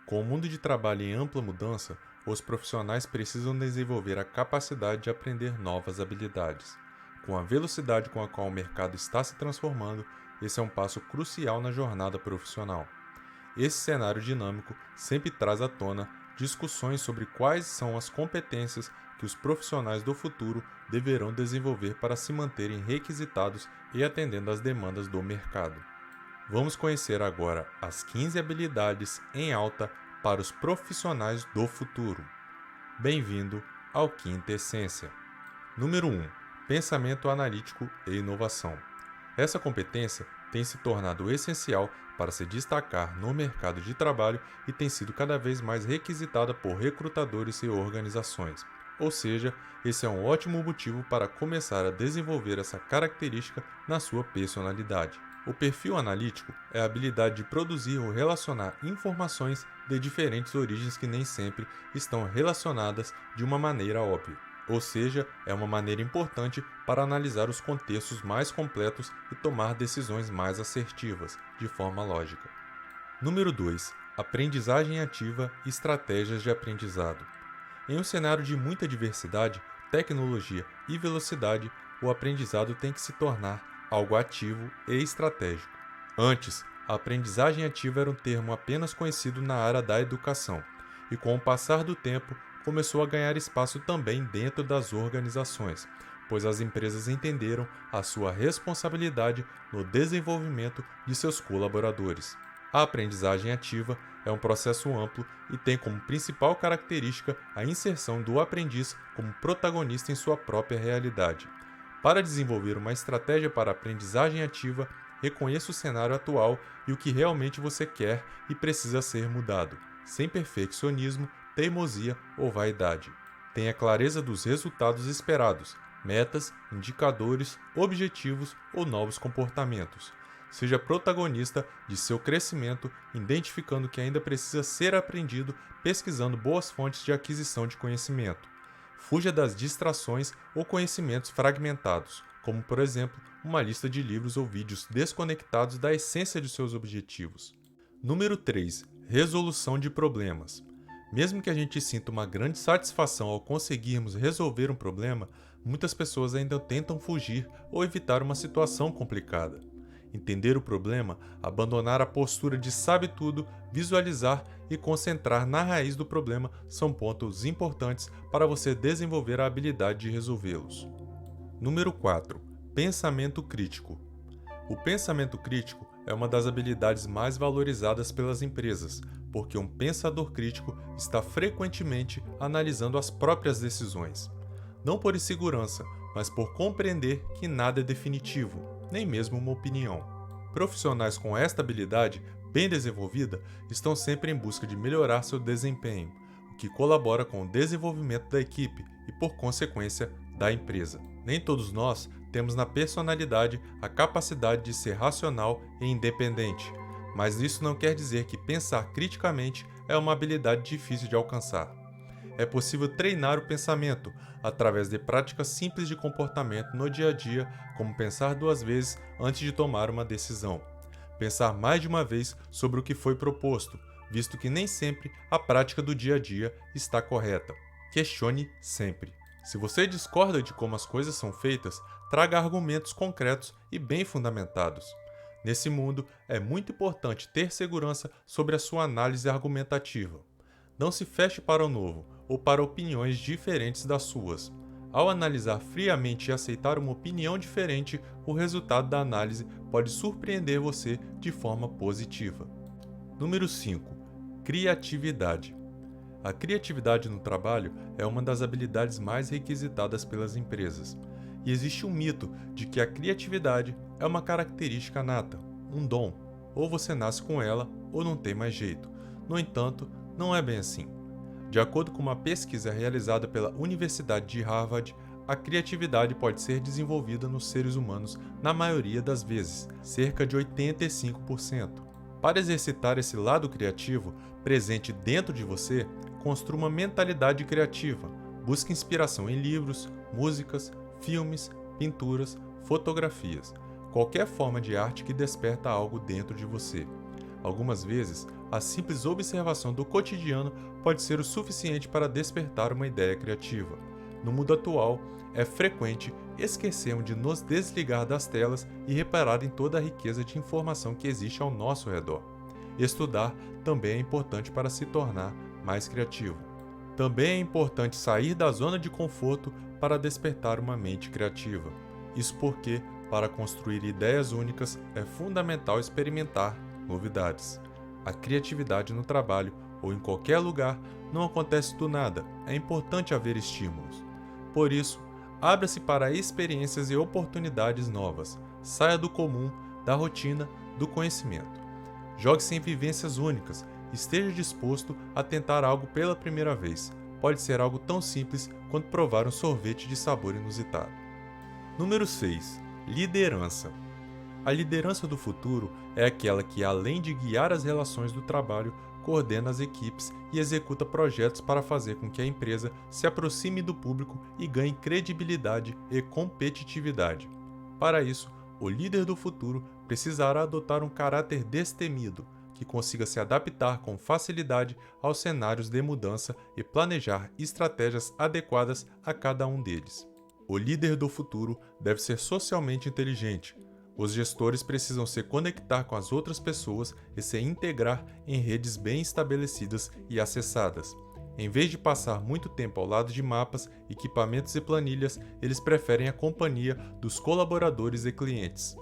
Com o mundo de trabalho em ampla mudança, os profissionais precisam desenvolver a capacidade de aprender novas habilidades. Com a velocidade com a qual o mercado está se transformando, esse é um passo crucial na jornada profissional. Esse cenário dinâmico sempre traz à tona discussões sobre quais são as competências que os profissionais do futuro deverão desenvolver para se manterem requisitados e atendendo às demandas do mercado. Vamos conhecer agora as 15 habilidades em alta para os profissionais do futuro. Bem-vindo ao Quinta Essência. Número 1. Pensamento analítico e inovação. Essa competência tem se tornado essencial para se destacar no mercado de trabalho e tem sido cada vez mais requisitada por recrutadores e organizações. Ou seja, esse é um ótimo motivo para começar a desenvolver essa característica na sua personalidade. O perfil analítico é a habilidade de produzir ou relacionar informações de diferentes origens que nem sempre estão relacionadas de uma maneira óbvia. Ou seja, é uma maneira importante para analisar os contextos mais completos e tomar decisões mais assertivas, de forma lógica. Número 2. Aprendizagem ativa e estratégias de aprendizado. Em um cenário de muita diversidade, tecnologia e velocidade, o aprendizado tem que se tornar algo ativo e estratégico. Antes, a aprendizagem ativa era um termo apenas conhecido na área da educação, e com o passar do tempo, começou a ganhar espaço também dentro das organizações, pois as empresas entenderam a sua responsabilidade no desenvolvimento de seus colaboradores. A aprendizagem ativa é um processo amplo e tem como principal característica a inserção do aprendiz como protagonista em sua própria realidade. Para desenvolver uma estratégia para a aprendizagem ativa, reconheça o cenário atual e o que realmente você quer e precisa ser mudado, sem perfeccionismo, teimosia ou vaidade. Tenha clareza dos resultados esperados, metas, indicadores, objetivos ou novos comportamentos. Seja protagonista de seu crescimento, identificando o que ainda precisa ser aprendido, pesquisando boas fontes de aquisição de conhecimento. Fuja das distrações ou conhecimentos fragmentados, como por exemplo, uma lista de livros ou vídeos desconectados da essência de seus objetivos. Número 3. Resolução de problemas. Mesmo que a gente sinta uma grande satisfação ao conseguirmos resolver um problema, muitas pessoas ainda tentam fugir ou evitar uma situação complicada. Entender o problema, abandonar a postura de sabe tudo, visualizar e concentrar na raiz do problema são pontos importantes para você desenvolver a habilidade de resolvê-los. Número 4. Pensamento crítico. O pensamento crítico é uma das habilidades mais valorizadas pelas empresas, porque um pensador crítico está frequentemente analisando as próprias decisões. Não por insegurança, mas por compreender que nada é definitivo, nem mesmo uma opinião. Profissionais com esta habilidade bem desenvolvida estão sempre em busca de melhorar seu desempenho, o que colabora com o desenvolvimento da equipe e, por consequência, da empresa. Nem todos nós temos na personalidade a capacidade de ser racional e independente, mas isso não quer dizer que pensar criticamente é uma habilidade difícil de alcançar. É possível treinar o pensamento através de práticas simples de comportamento no dia a dia, como pensar 2 vezes antes de tomar uma decisão. Pensar mais de uma vez sobre o que foi proposto, visto que nem sempre a prática do dia a dia está correta. Questione sempre. Se você discorda de como as coisas são feitas, traga argumentos concretos e bem fundamentados. Nesse mundo, é muito importante ter segurança sobre a sua análise argumentativa. Não se feche para o novo ou para opiniões diferentes das suas. Ao analisar friamente e aceitar uma opinião diferente, o resultado da análise pode surpreender você de forma positiva. Número 5. Criatividade. A criatividade no trabalho é uma das habilidades mais requisitadas pelas empresas. E existe um mito de que a criatividade é uma característica nata, um dom. Ou você nasce com ela ou não tem mais jeito. No entanto, não é bem assim. De acordo com uma pesquisa realizada pela Universidade de Harvard, a criatividade pode ser desenvolvida nos seres humanos na maioria das vezes, cerca de 85%. Para exercitar esse lado criativo presente dentro de você, construa uma mentalidade criativa. Busque inspiração em livros, músicas, filmes, pinturas, fotografias, qualquer forma de arte que desperta algo dentro de você. Algumas vezes, a simples observação do cotidiano pode ser o suficiente para despertar uma ideia criativa. No mundo atual, é frequente esquecermos de nos desligar das telas e reparar em toda a riqueza de informação que existe ao nosso redor. Estudar também é importante para se tornar mais criativo. Também é importante sair da zona de conforto para despertar uma mente criativa. Isso porque, para construir ideias únicas, é fundamental experimentar novidades. A criatividade no trabalho ou em qualquer lugar não acontece do nada, é importante haver estímulos. Por isso, abra-se para experiências e oportunidades novas, saia do comum, da rotina, do conhecimento. Jogue-se em vivências únicas, esteja disposto a tentar algo pela primeira vez. Pode ser algo tão simples quanto provar um sorvete de sabor inusitado. Número 6. Liderança. A liderança do futuro é aquela que, além de guiar as relações do trabalho, coordena as equipes e executa projetos para fazer com que a empresa se aproxime do público e ganhe credibilidade e competitividade. Para isso, o líder do futuro precisará adotar um caráter destemido, que consiga se adaptar com facilidade aos cenários de mudança e planejar estratégias adequadas a cada um deles. O líder do futuro deve ser socialmente inteligente. Os gestores precisam se conectar com as outras pessoas e se integrar em redes bem estabelecidas e acessadas. Em vez de passar muito tempo ao lado de mapas, equipamentos e planilhas, eles preferem a companhia dos colaboradores e clientes.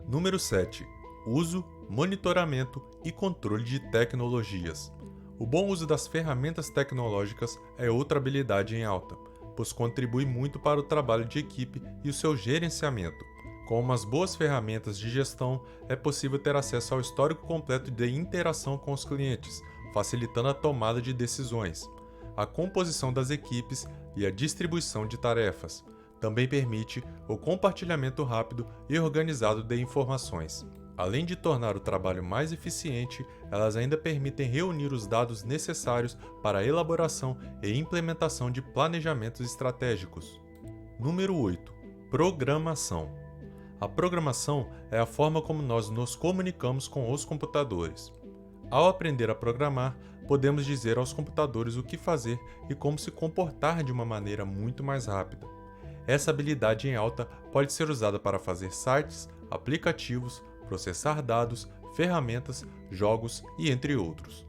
Número 7. Uso, monitoramento e controle de tecnologias. O bom uso das ferramentas tecnológicas é outra habilidade em alta, pois contribui muito para o trabalho de equipe e o seu gerenciamento. Com umas boas ferramentas de gestão, é possível ter acesso ao histórico completo de interação com os clientes, facilitando a tomada de decisões, a composição das equipes e a distribuição de tarefas. Também permite o compartilhamento rápido e organizado de informações. Além de tornar o trabalho mais eficiente, elas ainda permitem reunir os dados necessários para a elaboração e implementação de planejamentos estratégicos. Número 8. Programação. A programação é a forma como nós nos comunicamos com os computadores. Ao aprender a programar, podemos dizer aos computadores o que fazer e como se comportar de uma maneira muito mais rápida. Essa habilidade em alta pode ser usada para fazer sites, aplicativos, processar dados, ferramentas, jogos e entre outros.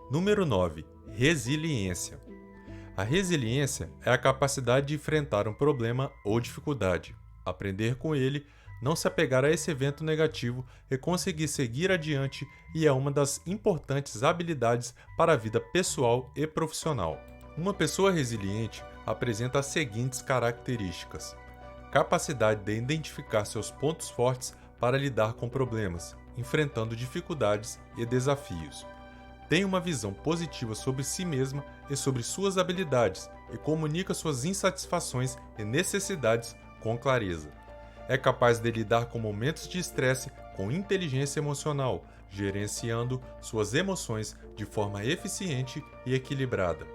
Número 9. Resiliência. A resiliência é a capacidade de enfrentar um problema ou dificuldade, aprender com ele, não se apegar a esse evento negativo e conseguir seguir adiante, e é uma das importantes habilidades para a vida pessoal e profissional. Uma pessoa resiliente apresenta as seguintes características: capacidade de identificar seus pontos fortes para lidar com problemas, enfrentando dificuldades e desafios. Tem uma visão positiva sobre si mesma e sobre suas habilidades e comunica suas insatisfações e necessidades com clareza. É capaz de lidar com momentos de estresse com inteligência emocional, gerenciando suas emoções de forma eficiente e equilibrada.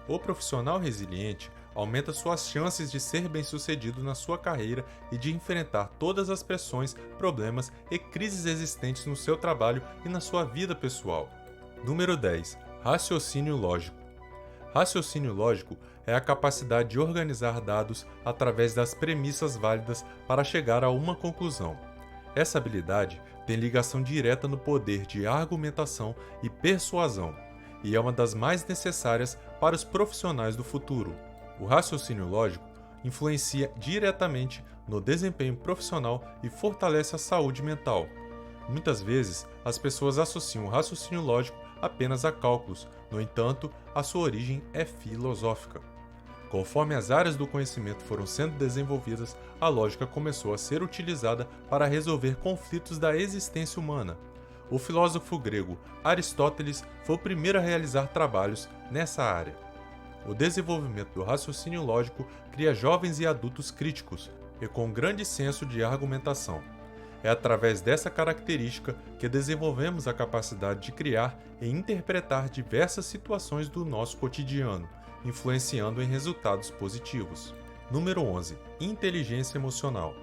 O profissional resiliente aumenta suas chances de ser bem-sucedido na sua carreira e de enfrentar todas as pressões, problemas e crises existentes no seu trabalho e na sua vida pessoal. Número 10. Raciocínio lógico. Raciocínio lógico é a capacidade de organizar dados através das premissas válidas para chegar a uma conclusão. Essa habilidade tem ligação direta no poder de argumentação e persuasão, e é uma das mais necessárias para os profissionais do futuro. O raciocínio lógico influencia diretamente no desempenho profissional e fortalece a saúde mental. Muitas vezes, as pessoas associam o raciocínio lógico apenas a cálculos, no entanto, a sua origem é filosófica. Conforme as áreas do conhecimento foram sendo desenvolvidas, a lógica começou a ser utilizada para resolver conflitos da existência humana. O filósofo grego Aristóteles foi o primeiro a realizar trabalhos nessa área. O desenvolvimento do raciocínio lógico cria jovens e adultos críticos e com grande senso de argumentação. É através dessa característica que desenvolvemos a capacidade de criar e interpretar diversas situações do nosso cotidiano, influenciando em resultados positivos. Número 11. Inteligência emocional.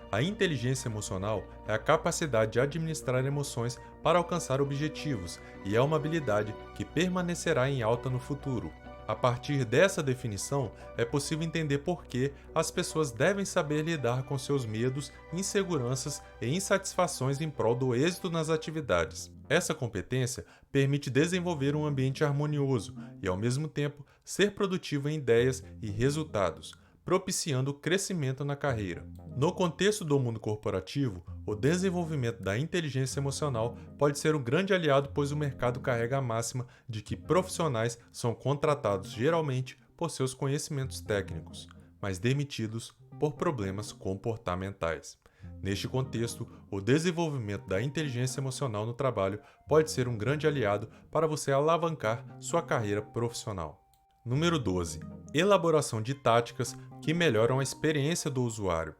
A inteligência emocional é a capacidade de administrar emoções para alcançar objetivos e é uma habilidade que permanecerá em alta no futuro. A partir dessa definição, é possível entender por que as pessoas devem saber lidar com seus medos, inseguranças e insatisfações em prol do êxito nas atividades. Essa competência permite desenvolver um ambiente harmonioso e, ao mesmo tempo, ser produtivo em ideias e resultados, propiciando o crescimento na carreira. No contexto do mundo corporativo, o desenvolvimento da inteligência emocional pode ser um grande aliado, pois o mercado carrega a máxima de que profissionais são contratados geralmente por seus conhecimentos técnicos, mas demitidos por problemas comportamentais. Neste contexto, o desenvolvimento da inteligência emocional no trabalho pode ser um grande aliado para você alavancar sua carreira profissional. Número 12. Elaboração de táticas que melhoram a experiência do usuário.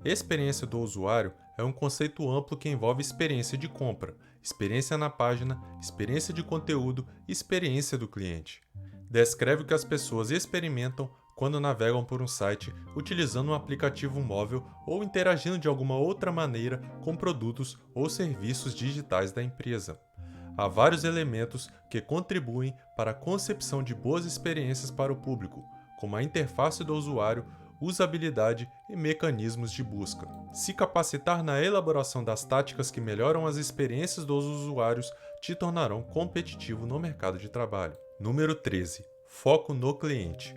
Experiência do usuário é um conceito amplo que envolve experiência de compra, experiência na página, experiência de conteúdo e experiência do cliente. Descreve o que as pessoas experimentam quando navegam por um site utilizando um aplicativo móvel ou interagindo de alguma outra maneira com produtos ou serviços digitais da empresa. Há vários elementos que contribuem para a concepção de boas experiências para o público, como a interface do usuário, usabilidade e mecanismos de busca. Se capacitar na elaboração das táticas que melhoram as experiências dos usuários te tornarão competitivo no mercado de trabalho. Número 13. Foco no cliente.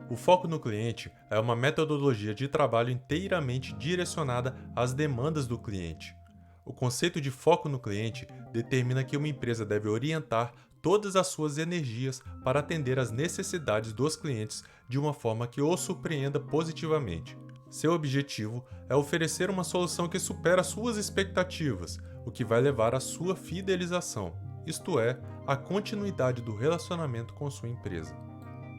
O foco no cliente é uma metodologia de trabalho inteiramente direcionada às demandas do cliente. O conceito de foco no cliente determina que uma empresa deve orientar todas as suas energias para atender às necessidades dos clientes de uma forma que os surpreenda positivamente. Seu objetivo é oferecer uma solução que supera suas expectativas, o que vai levar à sua fidelização, isto é, a continuidade do relacionamento com sua empresa.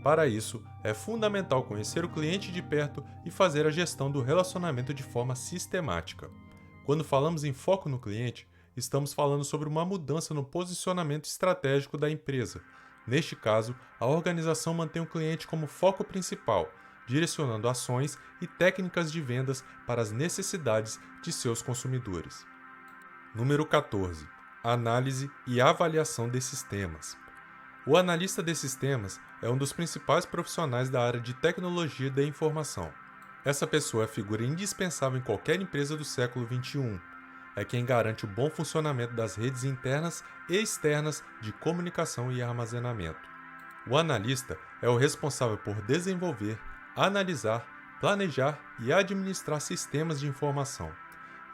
Para isso, é fundamental conhecer o cliente de perto e fazer a gestão do relacionamento de forma sistemática. Quando falamos em foco no cliente, estamos falando sobre uma mudança no posicionamento estratégico da empresa. Neste caso, a organização mantém o cliente como foco principal, direcionando ações e técnicas de vendas para as necessidades de seus consumidores. Número 14. Análise e avaliação de sistemas. O analista de sistemas é um dos principais profissionais da área de tecnologia da informação. Essa pessoa é a figura indispensável em qualquer empresa do século XXI. É quem garante o bom funcionamento das redes internas e externas de comunicação e armazenamento. O analista é o responsável por desenvolver, analisar, planejar e administrar sistemas de informação,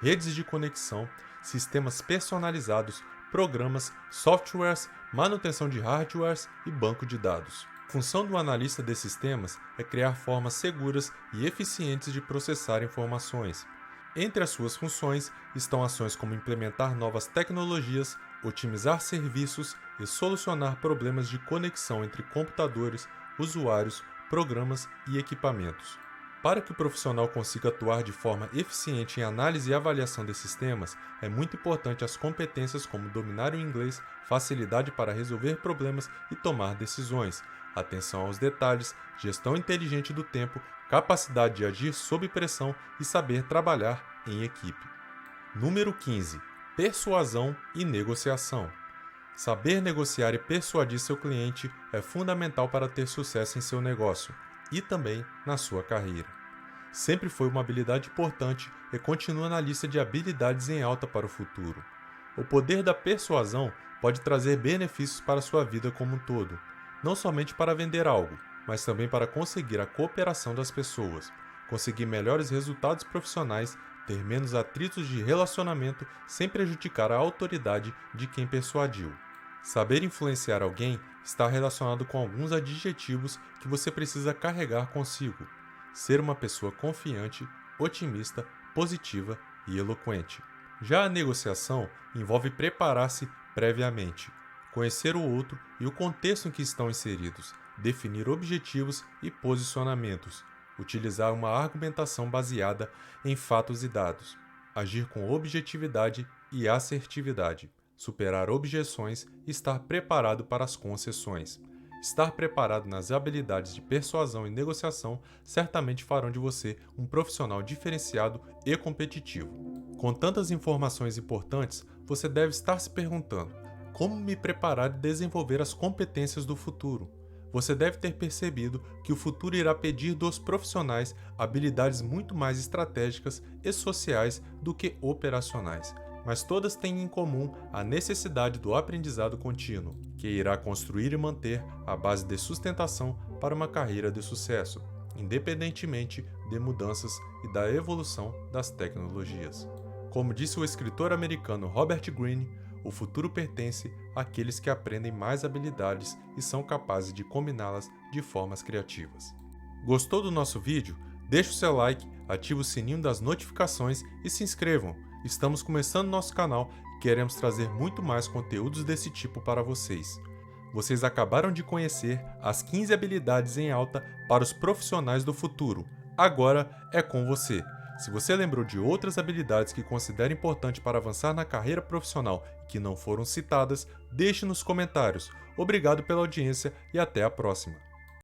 redes de conexão, sistemas personalizados, programas, softwares, manutenção de hardwares e banco de dados. A função do analista de sistemas é criar formas seguras e eficientes de processar informações. Entre as suas funções estão ações como implementar novas tecnologias, otimizar serviços e solucionar problemas de conexão entre computadores, usuários, programas e equipamentos. Para que o profissional consiga atuar de forma eficiente em análise e avaliação de sistemas, é muito importante as competências como dominar o inglês, facilidade para resolver problemas e tomar decisões, atenção aos detalhes, gestão inteligente do tempo, capacidade de agir sob pressão e saber trabalhar em equipe. Número 15. Persuasão e negociação. Saber negociar e persuadir seu cliente é fundamental para ter sucesso em seu negócio e também na sua carreira. Sempre foi uma habilidade importante e continua na lista de habilidades em alta para o futuro. O poder da persuasão pode trazer benefícios para a sua vida como um todo, não somente para vender algo, mas também para conseguir a cooperação das pessoas, conseguir melhores resultados profissionais, ter menos atritos de relacionamento sem prejudicar a autoridade de quem persuadiu. Saber influenciar alguém está relacionado com alguns adjetivos que você precisa carregar consigo. Ser uma pessoa confiante, otimista, positiva e eloquente. Já a negociação envolve preparar-se previamente, conhecer o outro e o contexto em que estão inseridos, definir objetivos e posicionamentos, utilizar uma argumentação baseada em fatos e dados, agir com objetividade e assertividade, superar objeções e estar preparado para as concessões. Estar preparado nas habilidades de persuasão e negociação certamente farão de você um profissional diferenciado e competitivo. Com tantas informações importantes, você deve estar se perguntando: como me preparar e desenvolver as competências do futuro? Você deve ter percebido que o futuro irá pedir dos profissionais habilidades muito mais estratégicas e sociais do que operacionais, mas todas têm em comum a necessidade do aprendizado contínuo, que irá construir e manter a base de sustentação para uma carreira de sucesso, independentemente de mudanças e da evolução das tecnologias. Como disse o escritor americano Robert Greene, o futuro pertence àqueles que aprendem mais habilidades e são capazes de combiná-las de formas criativas. Gostou do nosso vídeo? Deixe o seu like, ative o sininho das notificações e se inscrevam. Estamos começando nosso canal e queremos trazer muito mais conteúdos desse tipo para vocês. Vocês acabaram de conhecer as 15 habilidades em alta para os profissionais do futuro. Agora é com você. Se você lembrou de outras habilidades que considera importante para avançar na carreira profissional e que não foram citadas, deixe nos comentários. Obrigado pela audiência e até a próxima.